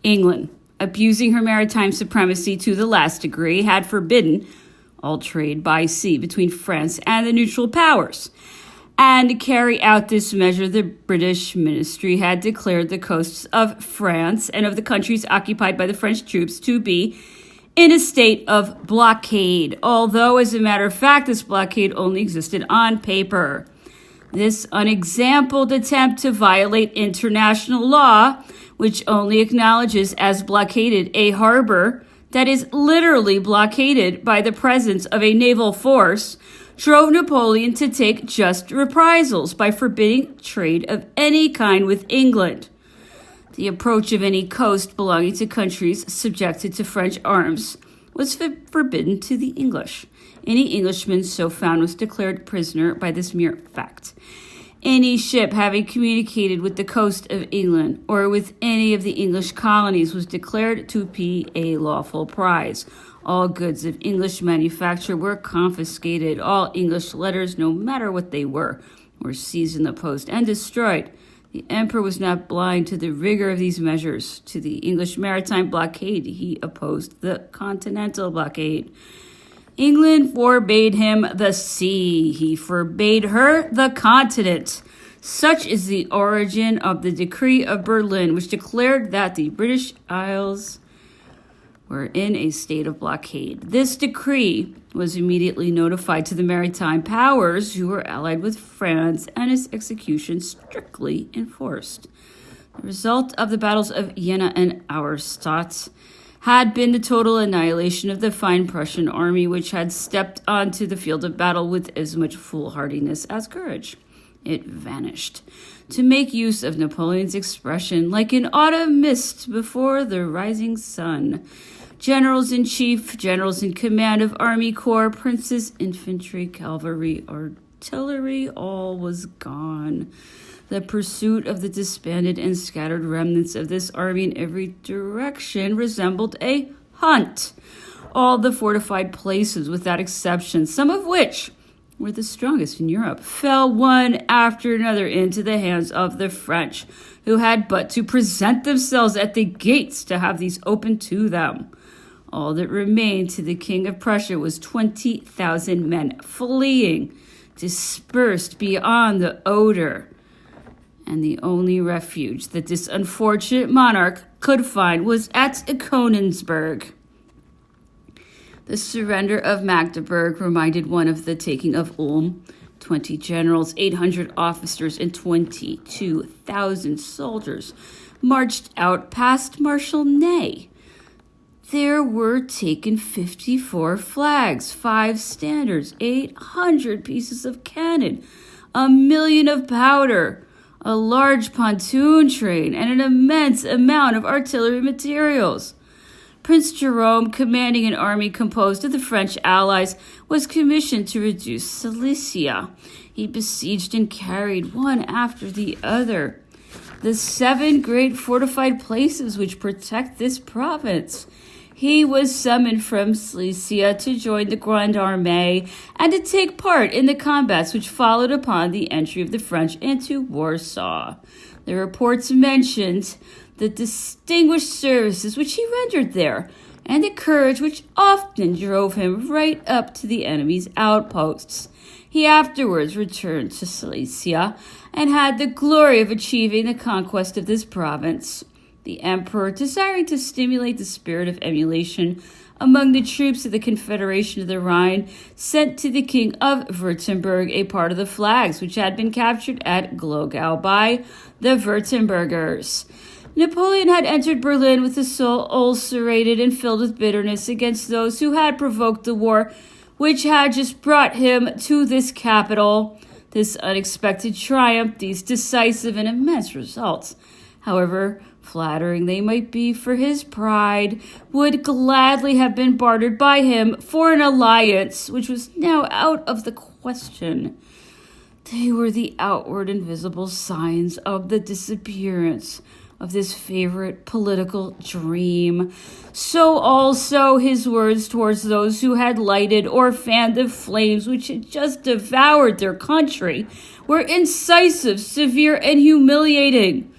England, abusing her maritime supremacy to the last degree, had forbidden all trade by sea between France and the neutral powers. And to carry out this measure, the British ministry had declared the coasts of France and of the countries occupied by the French troops to be in a state of blockade, although, as a matter of fact, this blockade only existed on paper. This unexampled attempt to violate international law, which only acknowledges as blockaded a harbor that is literally blockaded by the presence of a naval force, drove Napoleon to take just reprisals by forbidding trade of any kind with England. The approach of any coast belonging to countries subjected to French arms was forbidden to the English. Any Englishman so found was declared prisoner by this mere fact. Any ship having communicated with the coast of England or with any of the English colonies was declared to be a lawful prize. All goods of English manufacture were confiscated. All English letters, no matter what they were seized in the post and destroyed. The emperor was not blind to the rigor of these measures. To the English maritime blockade, he opposed the continental blockade. England forbade him the sea. He forbade her the continent. Such is the origin of the Decree of Berlin, which declared that the British Isles were in a state of blockade. This decree was immediately notified to the maritime powers, who were allied with France, and its execution strictly enforced. The result of the battles of Jena and Auerstadt had been the total annihilation of the fine Prussian army, which had stepped onto the field of battle with as much foolhardiness as courage. It vanished. To make use of Napoleon's expression, like an autumn mist before the rising sun. Generals in chief, generals in command of army corps, princes, infantry, cavalry, artillery, all was gone. The pursuit of the disbanded and scattered remnants of this army in every direction resembled a hunt. All the fortified places, without exception, some of which were the strongest in Europe, fell one after another into the hands of the French, who had but to present themselves at the gates to have these opened to them. All that remained to the King of Prussia was 20,000 men fleeing, dispersed beyond the Oder. And the only refuge that this unfortunate monarch could find was at Königsberg. The surrender of Magdeburg reminded one of the taking of Ulm. 20 generals, 800 officers, and 22,000 soldiers marched out past Marshal Ney. There were taken 54 flags, 5 standards, 800 pieces of cannon, 1,000,000 of powder, a large pontoon train, and an immense amount of artillery materials. Prince Jerome, commanding an army composed of the French allies, was commissioned to reduce Silesia. He besieged and carried one after the other the 7 great fortified places which protect this province. He was summoned from Silesia to join the Grande Armée and to take part in the combats which followed upon the entry of the French into Warsaw. The reports mentioned the distinguished services which he rendered there, and the courage which often drove him right up to the enemy's outposts. He afterwards returned to Silesia and had the glory of achieving the conquest of this province. The emperor, desiring to stimulate the spirit of emulation among the troops of the Confederation of the Rhine, sent to the King of Württemberg a part of the flags which had been captured at Glogau by the Württembergers. Napoleon had entered Berlin with a soul ulcerated and filled with bitterness against those who had provoked the war which had just brought him to this capital. This unexpected triumph, these decisive and immense results, however flattering they might be for his pride, would gladly have been bartered by him for an alliance which was now out of the question. They were the outward and visible signs of the disappearance of this favorite political dream. So also his words towards those who had lighted or fanned the flames which had just devoured their country were incisive, severe, and humiliating.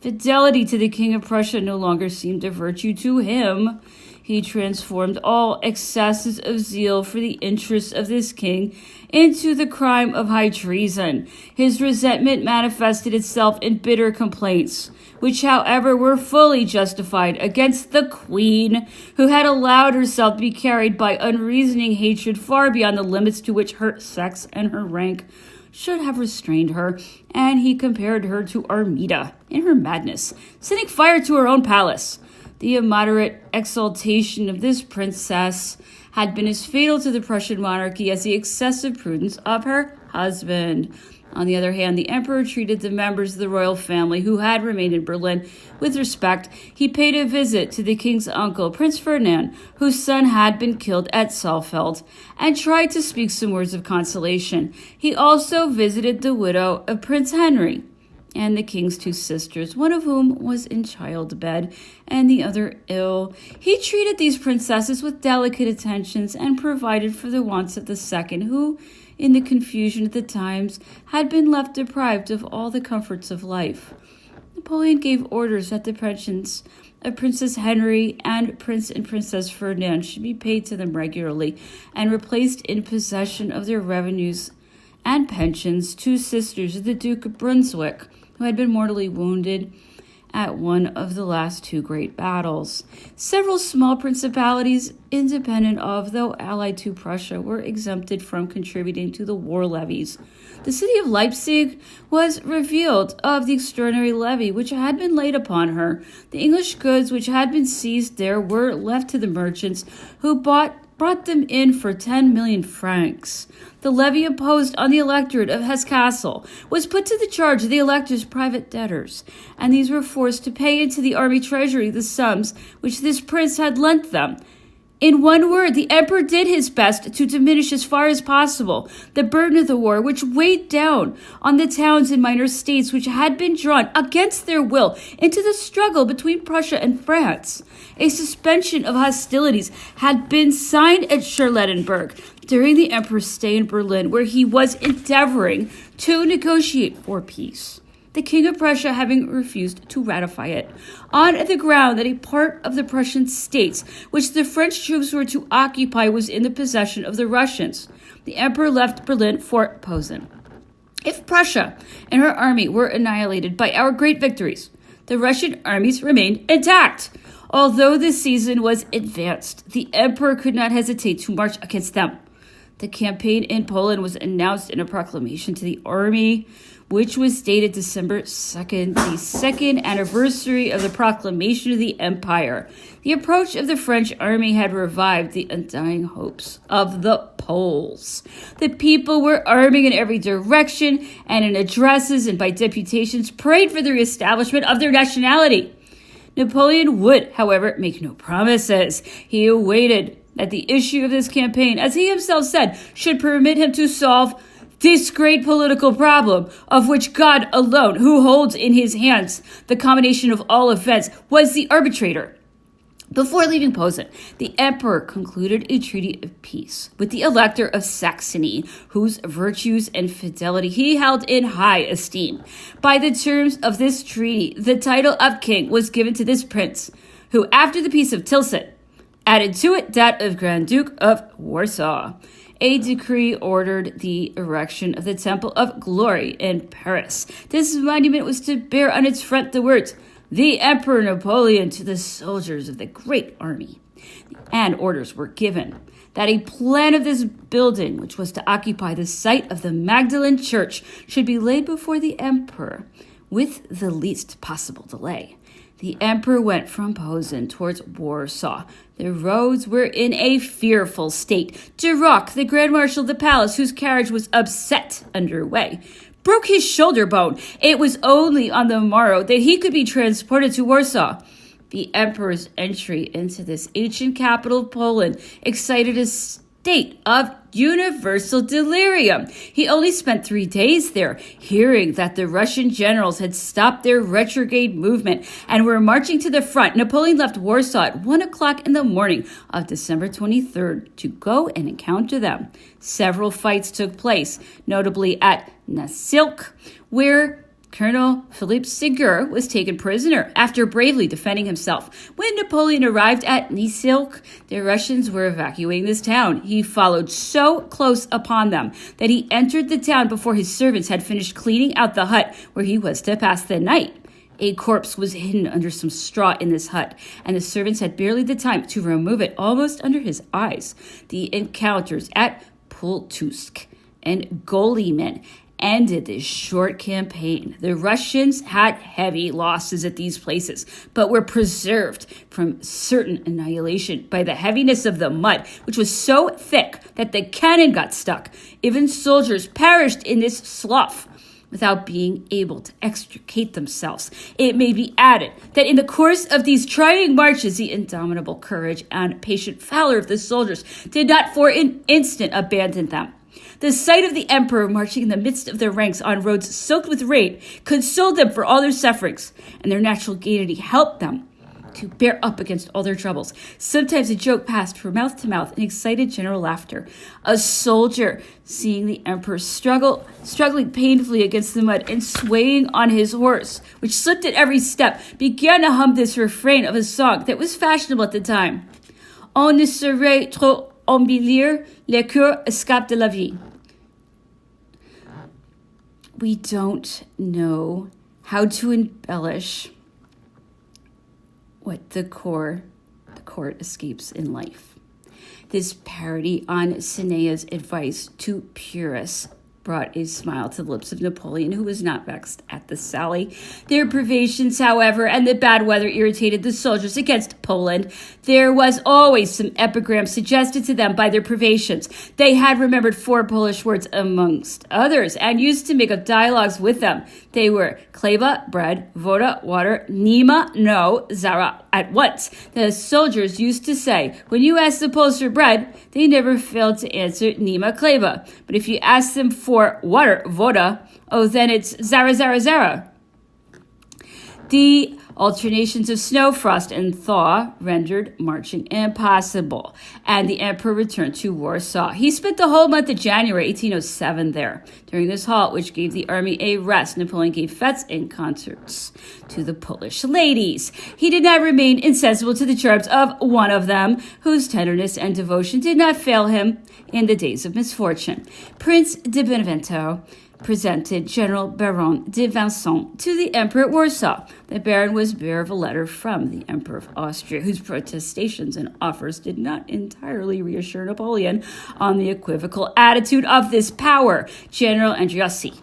Fidelity to the King of Prussia no longer seemed a virtue to him. He transformed all excesses of zeal for the interests of this king into the crime of high treason. His resentment manifested itself in bitter complaints, which, however, were fully justified against the queen, who had allowed herself to be carried by unreasoning hatred far beyond the limits to which her sex and her rank should have restrained her, and he compared her to Armida in her madness, setting fire to her own palace. The immoderate exaltation of this princess had been as fatal to the Prussian monarchy as the excessive prudence of her husband. On the other hand, the emperor treated the members of the royal family who had remained in Berlin with respect. He paid a visit to the king's uncle, Prince Ferdinand, whose son had been killed at Saalfeld, and tried to speak some words of consolation. He also visited the widow of Prince Henry and the king's two sisters, one of whom was in childbed and the other ill. He treated these princesses with delicate attentions and provided for the wants of the second, who, in the confusion of the times, had been left deprived of all the comforts of life. Napoleon gave orders that the pensions of Princess Henry and Prince and Princess Ferdinand should be paid to them regularly and replaced in possession of their revenues and pensions two sisters of the Duke of Brunswick, who had been mortally wounded at one of the last two great battles. Several small principalities, independent of, though allied to Prussia, were exempted from contributing to the war levies. The city of Leipzig was revealed of the extraordinary levy which had been laid upon her. The English goods which had been seized there were left to the merchants, who brought them in for 10 million francs. The levy imposed on the electorate of Hesse-Kassel was put to the charge of the elector's private debtors, and these were forced to pay into the army treasury the sums which this prince had lent them. In one word, the emperor did his best to diminish as far as possible the burden of the war, which weighed down on the towns and minor states which had been drawn against their will into the struggle between Prussia and France. A suspension of hostilities had been signed at Charlottenburg during the emperor's stay in Berlin, where he was endeavoring to negotiate for peace, the King of Prussia having refused to ratify it, on the ground that a part of the Prussian states which the French troops were to occupy was in the possession of the Russians. The emperor left Berlin for Posen. If Prussia and her army were annihilated by our great victories, the Russian armies remained intact. Although the season was advanced, the emperor could not hesitate to march against them. The campaign in Poland was announced in a proclamation to the army, which was dated December 2nd, the second anniversary of the proclamation of the empire. The approach of the French army had revived the undying hopes of the Poles. The people were arming in every direction, and in addresses and by deputations prayed for the reestablishment of their nationality. Napoleon would, however, make no promises. He awaited that the issue of this campaign, as he himself said, should permit him to solve this great political problem, of which God alone, who holds in his hands the combination of all events, was the arbitrator. Before leaving Posen, the emperor concluded a treaty of peace with the Elector of Saxony, whose virtues and fidelity he held in high esteem. By the terms of this treaty, the title of king was given to this prince, who, after the peace of Tilsit, added to it that of Grand Duke of Warsaw. A decree ordered the erection of the Temple of Glory in Paris. This monument was to bear on its front the words, "The Emperor Napoleon to the soldiers of the great army." And orders were given that a plan of this building, which was to occupy the site of the Magdalene Church, should be laid before the emperor with the least possible delay. The emperor went from Posen towards Warsaw. The roads were in a fearful state. Duroc, the Grand Marshal of the palace, whose carriage was upset underway, broke his shoulder bone. It was only on the morrow that he could be transported to Warsaw. The emperor's entry into this ancient capital of Poland excited a state of universal delirium. He only spent 3 days there, hearing that the Russian generals had stopped their retrograde movement and were marching to the front. Napoleon left Warsaw at 1 o'clock in the morning of December 23rd to go and encounter them. Several fights took place, notably at Nasilk, where Colonel Philippe Ségur was taken prisoner after bravely defending himself. When Napoleon arrived at Nisilk, the Russians were evacuating this town. He followed so close upon them that he entered the town before his servants had finished cleaning out the hut where he was to pass the night. A corpse was hidden under some straw in this hut, and the servants had barely the time to remove it almost under his eyes. The encounters at Pultusk and Golymen ended this short campaign. The Russians had heavy losses at these places, but were preserved from certain annihilation by the heaviness of the mud, which was so thick that the cannon got stuck. Even soldiers perished in this slough without being able to extricate themselves. It may be added that in the course of these trying marches, the indomitable courage and patient valor of the soldiers did not for an instant abandon them. The sight of the emperor marching in the midst of their ranks on roads soaked with rain consoled them for all their sufferings, and their natural gaiety helped them to bear up against all their troubles. Sometimes a joke passed from mouth to mouth in excited general laughter. A soldier, seeing the emperor struggling painfully against the mud and swaying on his horse, which slipped at every step, began to hum this refrain of a song that was fashionable at the time. On ne saurait trop embellir, le coeur escape de la vie. We don't know how to embellish what the court escapes in life. This parody on Seneca's advice to purists brought a smile to the lips of Napoleon, who was not vexed at the sally. Their privations, however, and the bad weather irritated the soldiers against Poland. There was always some epigram suggested to them by their privations. They had remembered 4 Polish words amongst others and used to make up dialogues with them. They were chleba, bread, voda, water, nima, no, zara, at once. The soldiers used to say, when you asked the Poles for bread, they never failed to answer nima, chleba. But if you asked them for water, voda, oh, then it's zara, zara, zara. The alternations of snow, frost, and thaw rendered marching impossible, and the emperor returned to Warsaw. He spent the whole month of January 1807 there. During this halt, which gave the army a rest, Napoleon gave fetes and concerts to the Polish ladies. He did not remain insensible to the charms of one of them, whose tenderness and devotion did not fail him in the days of misfortune. Prince de Benevento presented General Baron de Vincent to the emperor at Warsaw. The baron was bearer of a letter from the Emperor of Austria, whose protestations and offers did not entirely reassure Napoleon on the equivocal attitude of this power. General Andreassi,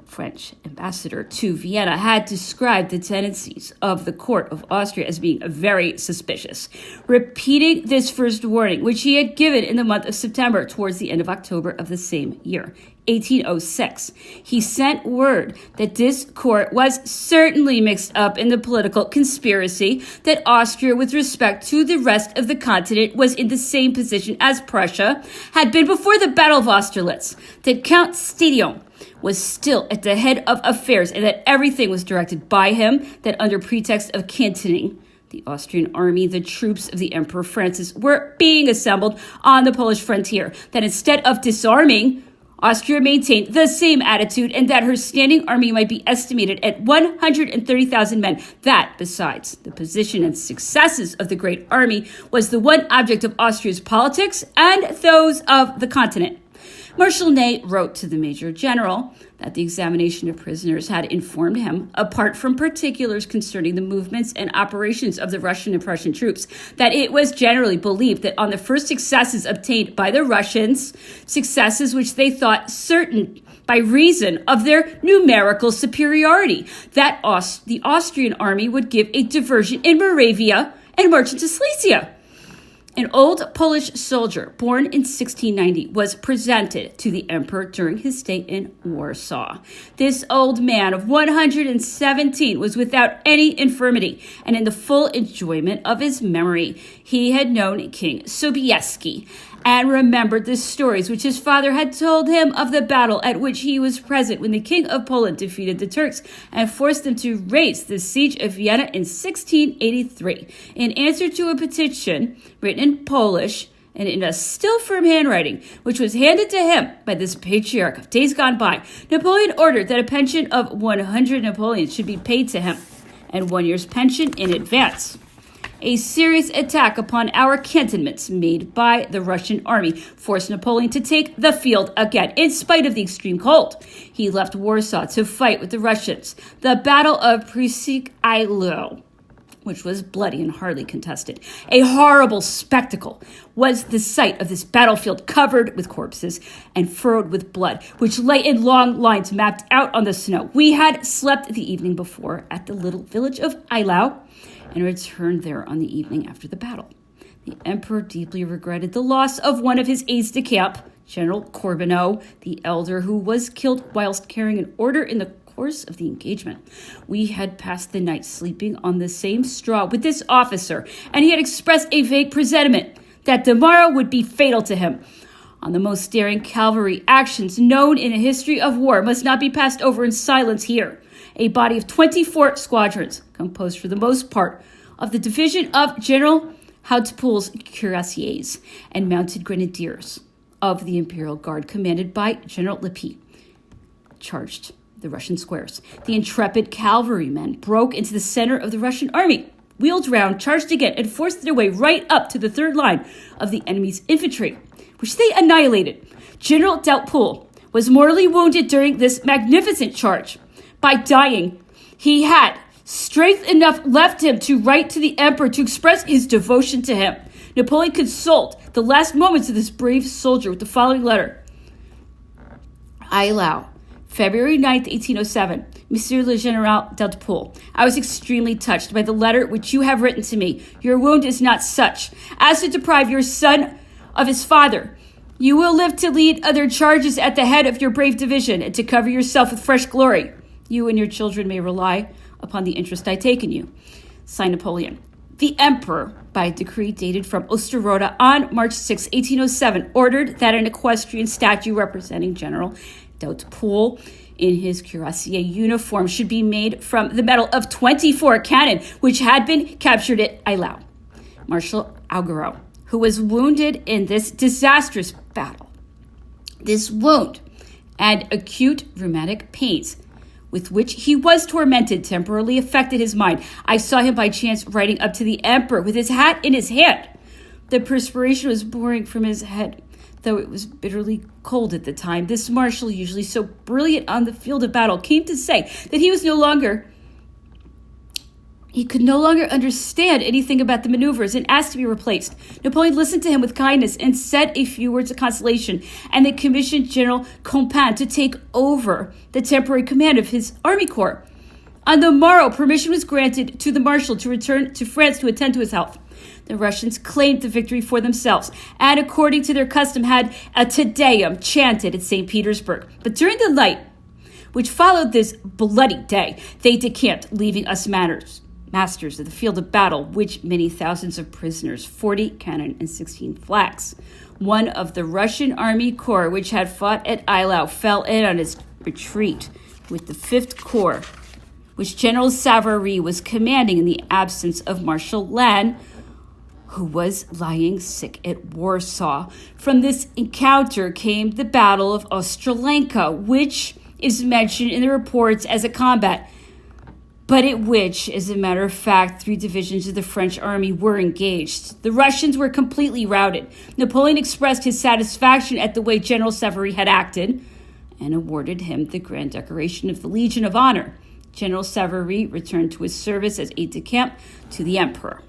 French ambassador to Vienna, had described the tendencies of the court of Austria as being very suspicious. Repeating this first warning, which he had given in the month of September towards the end of October of the same year, 1806, he sent word that this court was certainly mixed up in the political conspiracy, that Austria, with respect to the rest of the continent, was in the same position as Prussia had been before the Battle of Austerlitz, that Count Stadion was still at the head of affairs, and that everything was directed by him, that under pretext of cantoning the Austrian army, the troops of the Emperor Francis were being assembled on the Polish frontier, that instead of disarming, Austria maintained the same attitude, and that her standing army might be estimated at 130,000 men. That, besides the position and successes of the great army, was the one object of Austria's politics and those of the continent. Marshal Ney wrote to the Major General that the examination of prisoners had informed him, apart from particulars concerning the movements and operations of the Russian and Prussian troops, that it was generally believed that on the first successes obtained by the Russians, successes which they thought certain by reason of their numerical superiority, that the Austrian army would give a diversion in Moravia and march into Silesia. An old Polish soldier born in 1690 was presented to the emperor during his stay in Warsaw. This old man of 117 was without any infirmity and in the full enjoyment of his memory. He had known King Sobieski and remembered the stories which his father had told him of the battle at which he was present when the King of Poland defeated the Turks and forced them to raise the siege of Vienna in 1683. In answer to a petition written in Polish and in a still firm handwriting, which was handed to him by this patriarch of days gone by, Napoleon ordered that a pension of 100 Napoleons should be paid to him, and 1 year's pension in advance. A serious attack upon our cantonments made by the Russian army forced Napoleon to take the field again, in spite of the extreme cold. He left Warsaw to fight with the Russians. The Battle of Przeciwko, which was bloody and hardly contested. A horrible spectacle was the sight of this battlefield covered with corpses and furrowed with blood, which lay in long lines mapped out on the snow. We had slept the evening before at the little village of Eylau and returned there on the evening after the battle. The emperor deeply regretted the loss of one of his aides-de-camp, General Corbineau, the elder, who was killed whilst carrying an order in the course of the engagement. We had passed the night sleeping on the same straw with this officer, and he had expressed a vague presentiment that tomorrow would be fatal to him. On the most daring cavalry actions known in a history of war must not be passed over in silence here. A body of 24 squadrons, composed for the most part of the division of General Hautpoul's cuirassiers and mounted grenadiers of the Imperial Guard, commanded by General Lippi, charged the Russian squares. The intrepid cavalrymen broke into the center of the Russian army, wheeled round, charged again, and forced their way right up to the third line of the enemy's infantry, which they annihilated. General Hautpoul was mortally wounded during this magnificent charge. By dying, he had strength enough left him to write to the emperor to express his devotion to him. Napoleon consoled the last moments of this brave soldier with the following letter. Eylau, February 9th, 1807. Monsieur le Général Hautpoul, I was extremely touched by the letter which you have written to me. Your wound is not such as to deprive your son of his father. You will live to lead other charges at the head of your brave division and to cover yourself with fresh glory. You and your children may rely upon the interest I take in you. Signed, Napoleon. The emperor, by a decree dated from Osterode on March 6, 1807, ordered that an equestrian statue representing General Hautpoul in his cuirassier uniform should be made from the metal of 24 cannon, which had been captured at Eylau. Marshal Augereau, who was wounded in this disastrous battle. This wound and acute rheumatic pains with which he was tormented temporarily affected his mind. I saw him by chance riding up to the emperor with his hat in his hand. The perspiration was pouring from his head, though it was bitterly cold at the time. This marshal, usually so brilliant on the field of battle, came to say that he could no longer understand anything about the maneuvers and asked to be replaced. Napoleon listened to him with kindness and said a few words of consolation, and they commissioned General Compan to take over the temporary command of his army corps. On the morrow, permission was granted to the marshal to return to France to attend to his health. The Russians claimed the victory for themselves, and according to their custom had a Te Deum chanted at St. Petersburg. But during the night which followed this bloody day, they decamped, leaving us masters of the field of battle, which many thousands of prisoners, 40 cannon and 16 flags. One of the Russian army corps, which had fought at Eylau, fell in on its retreat with the 5th Corps, which General Savary was commanding in the absence of Marshal Lannes, who was lying sick at Warsaw. From this encounter came the Battle of Ostrolenka, which is mentioned in the reports as a combat, but at which, as a matter of fact, 3 divisions of the French army were engaged. The Russians were completely routed. Napoleon expressed his satisfaction at the way General Savary had acted and awarded him the Grand Decoration of the Legion of Honor. General Savary returned to his service as aide-de-camp to the emperor.